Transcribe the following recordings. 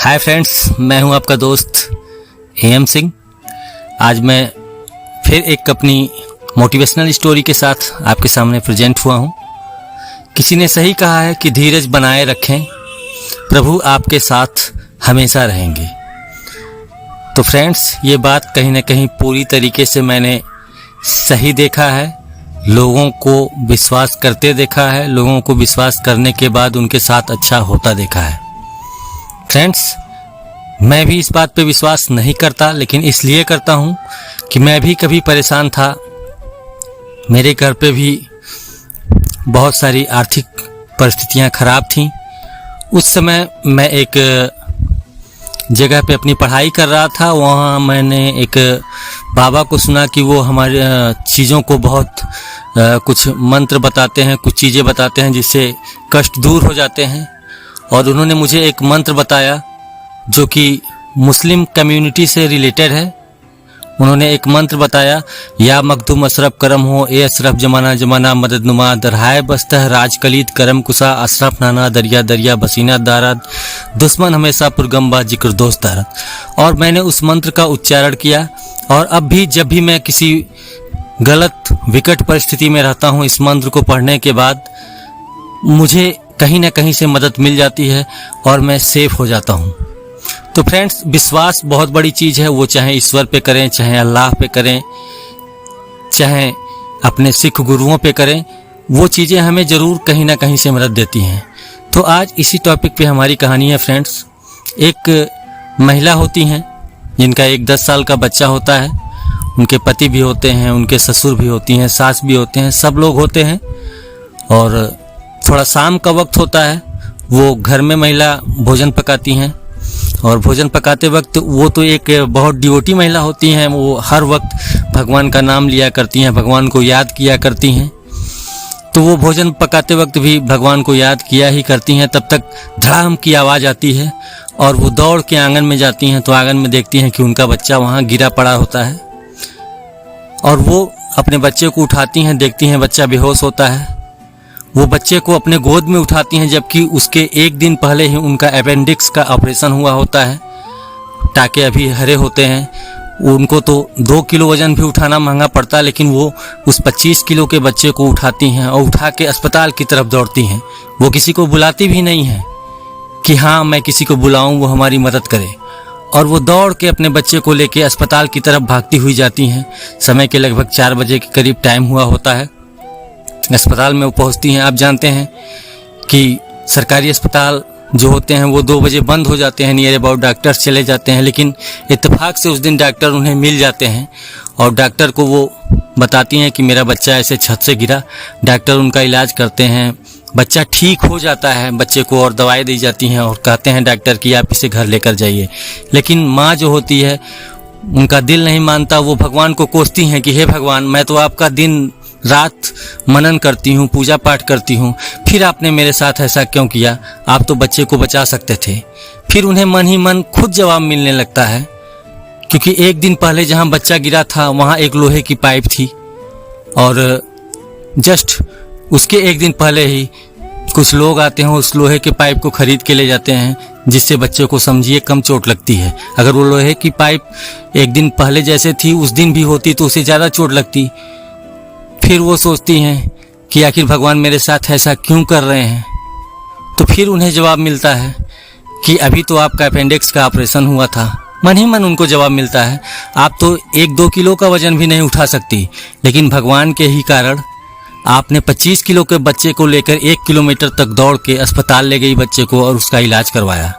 Hi friends, मैं हूं आपका दोस्त एम सिंह। आज मैं फिर एक अपनी मोटिवेशनल स्टोरी के साथ आपके सामने प्रेजेंट हुआ हूं। किसी ने सही कहा है कि धीरज बनाए रखें, प्रभु आपके साथ हमेशा रहेंगे। तो फ्रेंड्स, ये बात कहीं ना कहीं पूरी तरीके से मैंने सही देखा है, लोगों को विश्वास करते देखा है, लोगों को विश्वास करने के बाद उनके साथ अच्छा होता देखा है। फ्रेंड्स, मैं भी इस बात पे विश्वास नहीं करता, लेकिन इसलिए करता हूँ कि मैं भी कभी परेशान था। मेरे घर पे भी बहुत सारी आर्थिक परिस्थितियाँ खराब थीं। उस समय मैं एक जगह पे अपनी पढ़ाई कर रहा था। वहाँ मैंने एक बाबा को सुना कि वो हमारे चीज़ों को बहुत कुछ मंत्र बताते हैं, कुछ चीज़ें बताते हैं जिससे कष्ट दूर हो जाते हैं। और उन्होंने मुझे एक मंत्र बताया जो कि मुस्लिम कम्युनिटी से रिलेटेड है। उन्होंने एक मंत्र बताया, या मखदूम अशरफ करम हो, ए अशरफ जमाना जमाना मदद नुमा, दरहाय बस्तह राज कलीद करम कुसा, अशरफ नाना दरिया दरिया बसीना दारद, दुश्मन हमेशा पुरगम्बा जिक्र दोस्त दारद। और मैंने उस मंत्र का उच्चारण किया, और अब भी जब भी मैं किसी गलत विकट परिस्थिति में रहता हूँ, इस मंत्र को पढ़ने के बाद मुझे कहीं ना कहीं से मदद मिल जाती है और मैं सेफ हो जाता हूँ। तो फ्रेंड्स, विश्वास बहुत बड़ी चीज़ है। वो चाहे ईश्वर पे करें, चाहे अल्लाह पे करें, चाहे अपने सिख गुरुओं पे करें, वो चीज़ें हमें ज़रूर कहीं ना कहीं से मदद देती हैं। तो आज इसी टॉपिक पे हमारी कहानी है फ्रेंड्स। एक महिला होती हैं जिनका एक 10 साल का बच्चा होता है। उनके पति भी होते हैं, उनके ससुर भी होती हैं, सास भी होते हैं, सब लोग होते हैं। और थोड़ा शाम का वक्त होता है, वो घर में महिला भोजन पकाती हैं। और भोजन पकाते वक्त वो तो एक बहुत डिवोटी महिला होती हैं। वो हर वक्त भगवान का नाम लिया करती हैं, भगवान को याद किया करती हैं। तो वो भोजन पकाते वक्त भी भगवान को याद किया ही करती हैं। तब तक धड़ाम की आवाज़ आती है और वो दौड़ के आंगन में जाती हैं। तो आंगन में देखती हैं कि उनका बच्चा वहाँ गिरा पड़ा होता है। और वो अपने बच्चे को उठाती हैं, देखती हैं बच्चा बेहोश होता है। वो बच्चे को अपने गोद में उठाती हैं, जबकि उसके एक दिन पहले ही उनका अपेंडिक्स का ऑपरेशन हुआ होता है। टाके अभी हरे होते हैं। उनको तो 2 किलो वजन भी उठाना महंगा पड़ता है, लेकिन वो उस 25 किलो के बच्चे को उठाती हैं और उठा के अस्पताल की तरफ दौड़ती हैं। वो किसी को बुलाती भी नहीं हैं कि हाँ मैं किसी को बुलाऊं, वो हमारी मदद करे। और वो दौड़ के अपने बच्चे को लेके अस्पताल की तरफ भागती हुई जाती हैं। समय के लगभग 4 बजे के करीब टाइम हुआ होता है। अस्पताल में वो पहुंचती हैं। आप जानते हैं कि सरकारी अस्पताल जो होते हैं वो 2 बजे बंद हो जाते हैं, नियर अबाउट डॉक्टर्स चले जाते हैं। लेकिन इत्तेफाक से उस दिन डॉक्टर उन्हें मिल जाते हैं और डॉक्टर को वो बताती हैं कि मेरा बच्चा ऐसे छत से गिरा। डॉक्टर उनका इलाज करते हैं, बच्चा ठीक हो जाता है बच्चे को, और दवाई दी जाती हैं और कहते हैं डॉक्टर कि आप इसे घर लेकर जाइए। लेकिन माँ जो होती है उनका दिल नहीं मानता। वो भगवान को कोसती हैं कि हे भगवान, मैं तो आपका दिन रात मनन करती हूँ, पूजा पाठ करती हूँ, फिर आपने मेरे साथ ऐसा क्यों किया? आप तो बच्चे को बचा सकते थे। फिर उन्हें मन ही मन खुद जवाब मिलने लगता है, क्योंकि एक दिन पहले जहाँ बच्चा गिरा था वहाँ एक लोहे की पाइप थी, और जस्ट उसके एक दिन पहले ही कुछ लोग आते हैं, उस लोहे के पाइप को खरीद के ले जाते हैं, जिससे बच्चे को समझिए कम चोट लगती है। अगर वो लोहे की पाइप एक दिन पहले जैसे थी उस दिन भी होती तो उसे ज़्यादा चोट लगती। फिर वो सोचती हैं कि आखिर भगवान मेरे साथ ऐसा क्यों कर रहे हैं? तो फिर उन्हें जवाब मिलता है कि अभी तो आपका अपेंडिक्स का ऑपरेशन हुआ था। मन ही मन उनको जवाब मिलता है, आप तो 1-2 किलो का वजन भी नहीं उठा सकती, लेकिन भगवान के ही कारण आपने 25 किलो के बच्चे को लेकर 1 किलोमीटर तक दौड़ के अस्पताल ले गई बच्चे को और उसका इलाज करवाया।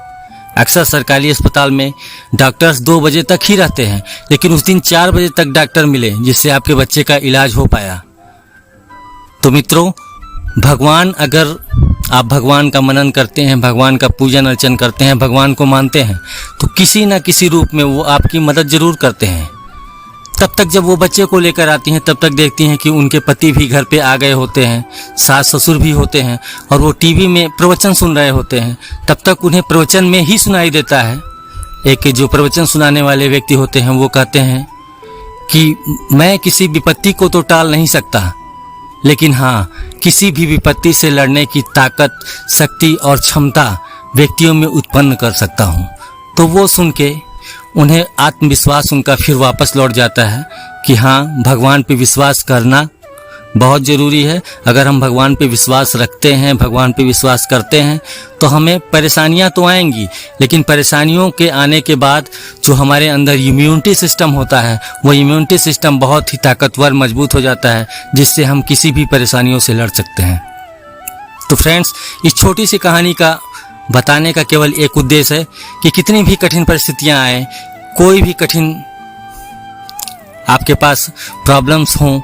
अक्सर सरकारी अस्पताल में डॉक्टर्स 2 बजे तक ही रहते हैं, लेकिन उस दिन 4 बजे तक डॉक्टर मिले, जिससे आपके बच्चे का इलाज हो पाया। तो मित्रों, भगवान, अगर आप भगवान का मनन करते हैं, भगवान का पूजन अर्चन करते हैं, भगवान को मानते हैं, तो किसी न किसी रूप में वो आपकी मदद जरूर करते हैं। तब तक जब वो बच्चे को लेकर आती हैं, तब तक देखती हैं कि उनके पति भी घर पे आ गए होते हैं, सास ससुर भी होते हैं, और वो टीवी में प्रवचन सुन रहे होते हैं। तब तक उन्हें प्रवचन में ही सुनाई देता है। एक जो प्रवचन सुनाने वाले व्यक्ति होते हैं वो कहते हैं कि मैं किसी विपत्ति को तो टाल नहीं सकता, लेकिन हाँ, किसी भी विपत्ति से लड़ने की ताकत, शक्ति और क्षमता व्यक्तियों में उत्पन्न कर सकता हूँ। तो वो सुन के उन्हें आत्मविश्वास उनका फिर वापस लौट जाता है कि हाँ, भगवान पे विश्वास करना बहुत ज़रूरी है। अगर हम भगवान पे विश्वास रखते हैं, भगवान पे विश्वास करते हैं, तो हमें परेशानियां तो आएंगी, लेकिन परेशानियों के आने के बाद जो हमारे अंदर इम्यूनिटी सिस्टम होता है, वो इम्यूनिटी सिस्टम बहुत ही ताकतवर, मजबूत हो जाता है, जिससे हम किसी भी परेशानियों से लड़ सकते हैं। तो फ्रेंड्स, इस छोटी सी कहानी का बताने का केवल एक उद्देश्य है कि कितनी भी कठिन परिस्थितियां आए, कोई भी कठिन आपके पास प्रॉब्लम्स हों,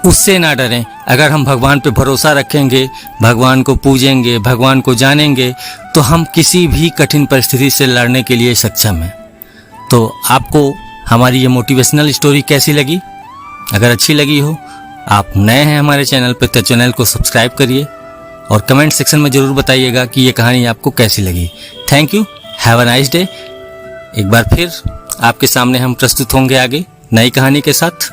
उससे ना डरें। अगर हम भगवान पे भरोसा रखेंगे, भगवान को पूजेंगे, भगवान को जानेंगे, तो हम किसी भी कठिन परिस्थिति से लड़ने के लिए सक्षम हैं। तो आपको हमारी ये मोटिवेशनल स्टोरी कैसी लगी? अगर अच्छी लगी हो, आप नए हैं हमारे चैनल पे, तो चैनल को सब्सक्राइब करिए और कमेंट सेक्शन में ज़रूर बताइएगा कि ये कहानी आपको कैसी लगी। Thank you, have a nice day. एक बार फिर आपके सामने हम प्रस्तुत होंगे आगे नई कहानी के साथ।